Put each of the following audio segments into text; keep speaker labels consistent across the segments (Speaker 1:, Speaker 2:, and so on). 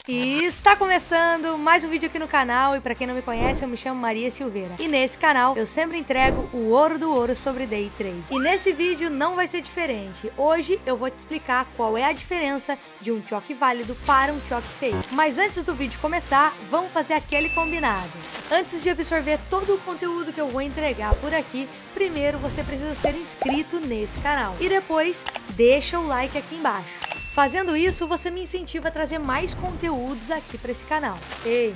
Speaker 1: E está começando mais um vídeo aqui no canal, e para quem não me conhece, eu me chamo Maria Silveira. E nesse canal eu sempre entrego o ouro do ouro sobre Day Trade. E nesse vídeo não vai ser diferente. Hoje eu vou te explicar qual é a diferença de um choque válido para um choque fake. Mas antes do vídeo começar, vamos fazer aquele combinado. Antes de absorver todo o conteúdo que eu vou entregar por aqui, primeiro você precisa ser inscrito nesse canal. E depois, deixa o like aqui embaixo. Fazendo isso, você me incentiva a trazer mais conteúdos aqui para esse canal. Ei,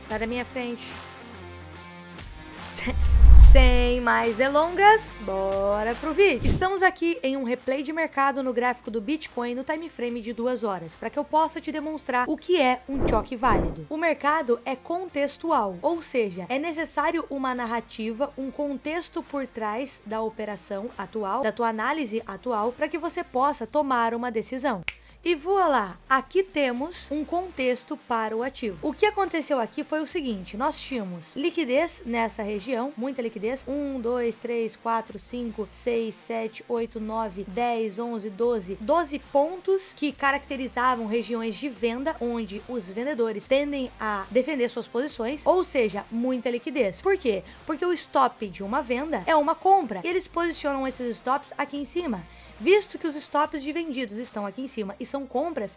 Speaker 1: sai da minha frente. Sem mais delongas, bora pro vídeo. Estamos aqui em um replay de mercado no gráfico do Bitcoin no time frame de 2 horas, para que eu possa te demonstrar o que é um choque válido. O mercado é contextual, ou seja, é necessário uma narrativa, um contexto por trás da operação atual, da tua análise atual, para que você possa tomar uma decisão. E voilá, aqui temos um contexto para o ativo. O que aconteceu aqui foi o seguinte: nós tínhamos liquidez nessa região, muita liquidez, 1, 2, 3, 4, 5, 6, 7, 8, 9, 10, 11, 12 pontos que caracterizavam regiões de venda, onde os vendedores tendem a defender suas posições, ou seja, muita liquidez. Por quê? Porque o stop de uma venda é uma compra, e eles posicionam esses stops aqui em cima. Visto que os stops de vendidos estão aqui em cima e são compras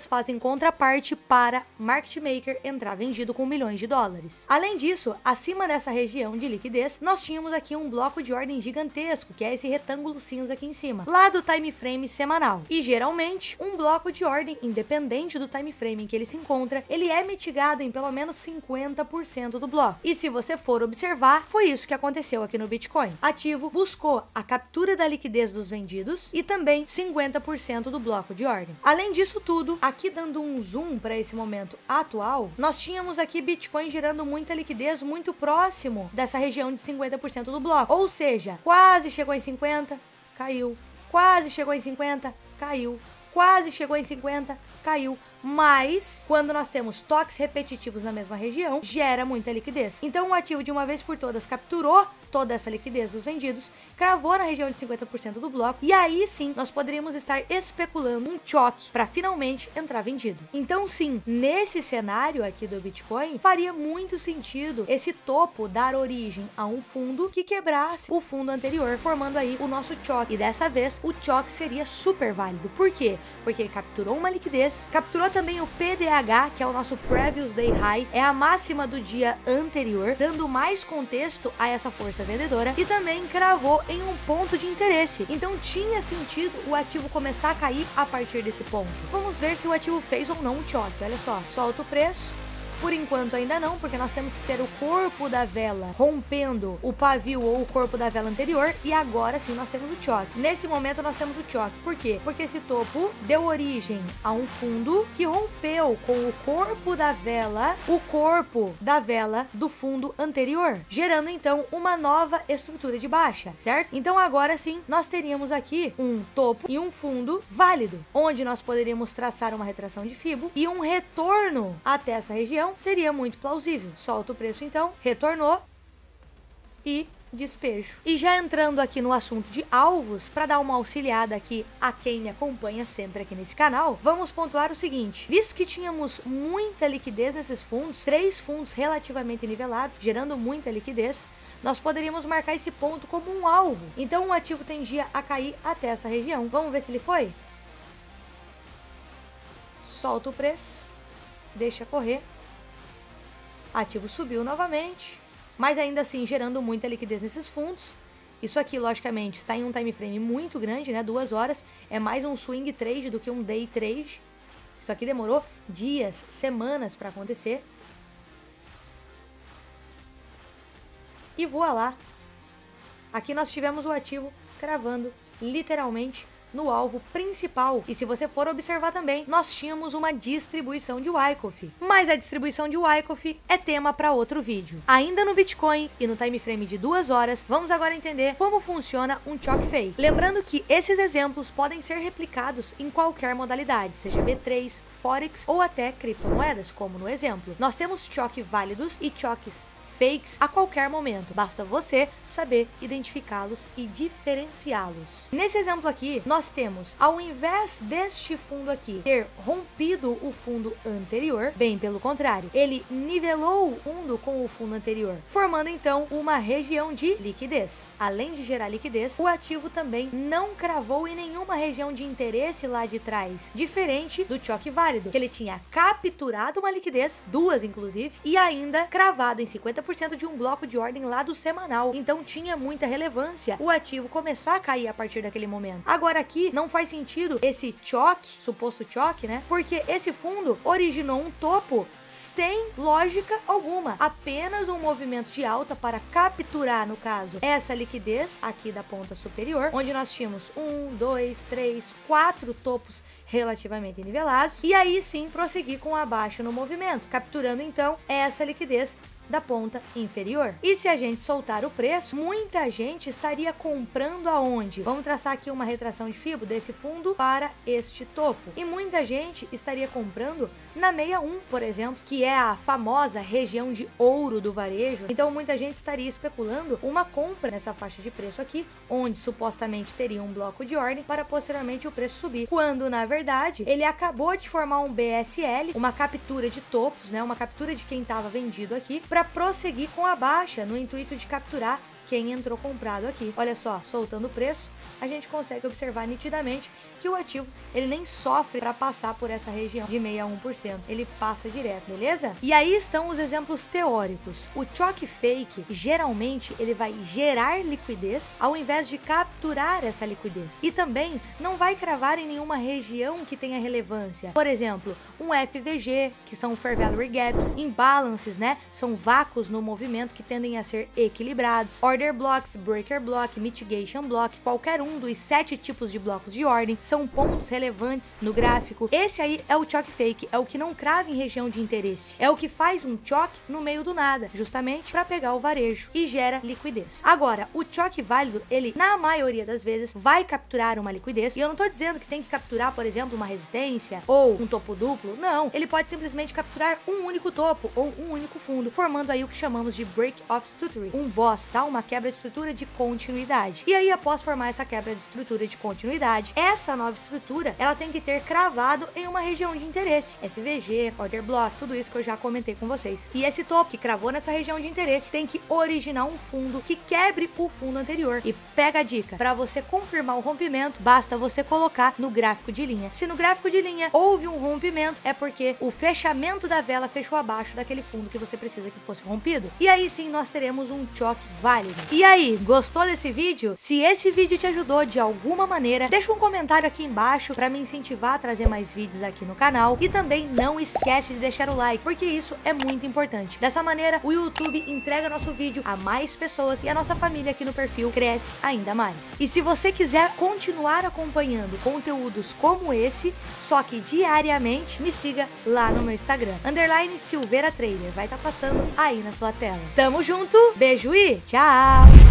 Speaker 1: fazem contraparte para market maker entrar vendido com milhões de dólares. Além disso, acima dessa região de liquidez, nós tínhamos aqui um bloco de ordem gigantesco, que é esse retângulo cinza aqui em cima, lá do time frame semanal. E geralmente, um bloco de ordem, independente do time frame em que ele se encontra, ele é mitigado em pelo menos 50% do bloco. E se você for observar, foi isso que aconteceu aqui no Bitcoin. Ativo buscou a captura da liquidez dos vendidos e também 50% do bloco de ordem. Além disso tudo, aqui dando um zoom para esse momento atual, nós tínhamos aqui Bitcoin gerando muita liquidez muito próximo dessa região de 50% do bloco. Ou seja, quase chegou em 50, caiu. Quase chegou em 50, caiu. Quase chegou em 50, caiu. Mas, quando nós temos toques repetitivos na mesma região, gera muita liquidez. Então, o ativo, de uma vez por todas, capturou toda essa liquidez dos vendidos, cravou na região de 50% do bloco, e aí sim, nós poderíamos estar especulando um choque para finalmente entrar vendido. Então, sim, nesse cenário aqui do Bitcoin, faria muito sentido esse topo dar origem a um fundo que quebrasse o fundo anterior, formando aí o nosso choque. E dessa vez, o choque seria super válido. Por quê? Porque ele capturou uma liquidez, capturou também o PDH, que é o nosso Previous Day High, é a máxima do dia anterior, dando mais contexto a essa força vendedora, e também cravou em um ponto de interesse. Então tinha sentido o ativo começar a cair a partir desse ponto. Vamos ver se o ativo fez ou não um choque. Olha só, solta o preço. Por enquanto ainda não, porque nós temos que ter o corpo da vela rompendo o pavio ou o corpo da vela anterior, e agora sim nós temos o choque. Nesse momento nós temos o choque. Por quê? Porque esse topo deu origem a um fundo que rompeu com o corpo da vela do fundo anterior, gerando então uma nova estrutura de baixa, certo? Então agora sim nós teríamos aqui um topo e um fundo válido, onde nós poderíamos traçar uma retração de Fibo, e um retorno até essa região seria muito plausível. Solta o preço então, retornou e despejo. E já entrando aqui no assunto de alvos, para dar uma auxiliada aqui a quem me acompanha sempre aqui nesse canal, vamos pontuar o seguinte: visto que tínhamos muita liquidez nesses fundos, 3 fundos relativamente nivelados, gerando muita liquidez, nós poderíamos marcar esse ponto como um alvo. Então o ativo tendia a cair até essa região. Vamos ver se ele foi? Solta o preço, deixa correr. Ativo subiu novamente, mas ainda assim gerando muita liquidez nesses fundos. Isso aqui, logicamente, está em um time frame muito grande, né? 2 horas. É mais um swing trade do que um day trade. Isso aqui demorou dias, semanas para acontecer. E voilá. Aqui nós tivemos o ativo cravando literalmente no alvo principal. E se você for observar também, nós tínhamos uma distribuição de Wyckoff. Mas a distribuição de Wyckoff é tema para outro vídeo. Ainda no Bitcoin e no time frame de 2 horas, vamos agora entender como funciona um choque fake. Lembrando que esses exemplos podem ser replicados em qualquer modalidade, seja B3, Forex ou até criptomoedas, como no exemplo. Nós temos choque válidos e choques fakes a qualquer momento. Basta você saber identificá-los e diferenciá-los. Nesse exemplo aqui, nós temos, ao invés deste fundo aqui ter rompido corrigido o fundo anterior, bem pelo contrário, ele nivelou o fundo com o fundo anterior, formando então uma região de liquidez. Além de gerar liquidez, o ativo também não cravou em nenhuma região de interesse lá de trás, diferente do choque válido, que ele tinha capturado uma liquidez, duas inclusive, e ainda cravado em 50% de um bloco de ordem lá do semanal. Então tinha muita relevância o ativo começar a cair a partir daquele momento. Agora aqui não faz sentido esse choque, suposto choque, né? Porque esse fundo originou um topo sem lógica alguma, apenas um movimento de alta para capturar, no caso, essa liquidez aqui da ponta superior, onde nós tínhamos 1, 2, 3, 4 topos relativamente nivelados, e aí sim prosseguir com a baixa no movimento, capturando então essa liquidez da ponta inferior. E se a gente soltar o preço, muita gente estaria comprando aonde? Vamos traçar aqui uma retração de Fibo desse fundo para este topo. E muita gente estaria comprando na 61, por exemplo, que é a famosa região de ouro do varejo. Então muita gente estaria especulando uma compra nessa faixa de preço aqui, onde supostamente teria um bloco de ordem para posteriormente o preço subir, quando na verdade ele acabou de formar um BSL, uma captura de topos, né, uma captura de quem estava vendido aqui, para prosseguir com a baixa no intuito de capturar quem entrou comprado aqui. Olha só, soltando o preço, a gente consegue observar nitidamente que o ativo, ele nem sofre para passar por essa região de 61%, ele passa direto, beleza? E aí estão os exemplos teóricos. O choque fake, geralmente, ele vai gerar liquidez ao invés de capturar essa liquidez. E também não vai cravar em nenhuma região que tenha relevância. Por exemplo, um FVG, que são Fair Value Gaps, imbalances, né? São vácuos no movimento que tendem a ser equilibrados. Order Blocks, Breaker Block, Mitigation Block, qualquer um dos 7 tipos de blocos de ordem, são pontos relevantes no gráfico. Esse aí é o choque fake, é o que não crava em região de interesse, é o que faz um choque no meio do nada, justamente para pegar o varejo e gera liquidez. Agora, o choque válido, ele na maioria das vezes vai capturar uma liquidez, e eu não tô dizendo que tem que capturar, por exemplo, uma resistência ou um topo duplo, não, ele pode simplesmente capturar um único topo ou um único fundo, formando aí o que chamamos de Break of Structure, um BOS, tá? Uma quebra de estrutura de continuidade. E aí, após formar essa quebra de estrutura de continuidade, essa nova estrutura, ela tem que ter cravado em uma região de interesse, FVG, Order Block, tudo isso que eu já comentei com vocês. E esse topo que cravou nessa região de interesse tem que originar um fundo que quebre o fundo anterior. E pega a dica, para você confirmar o rompimento, basta você colocar no gráfico de linha. Se no gráfico de linha houve um rompimento, é porque o fechamento da vela fechou abaixo daquele fundo que você precisa que fosse rompido. E aí sim nós teremos um choque válido. E aí, gostou desse vídeo? Se esse vídeo te ajudou de alguma maneira, deixa um comentário aqui embaixo para me incentivar a trazer mais vídeos aqui no canal, e também não esquece de deixar o like, porque isso é muito importante. Dessa maneira, o YouTube entrega nosso vídeo a mais pessoas e a nossa família aqui no perfil cresce ainda mais. E se você quiser continuar acompanhando conteúdos como esse, só que diariamente, me siga lá no meu Instagram, _Silveira Trader, vai estar passando aí na sua tela. Tamo junto, beijo e tchau!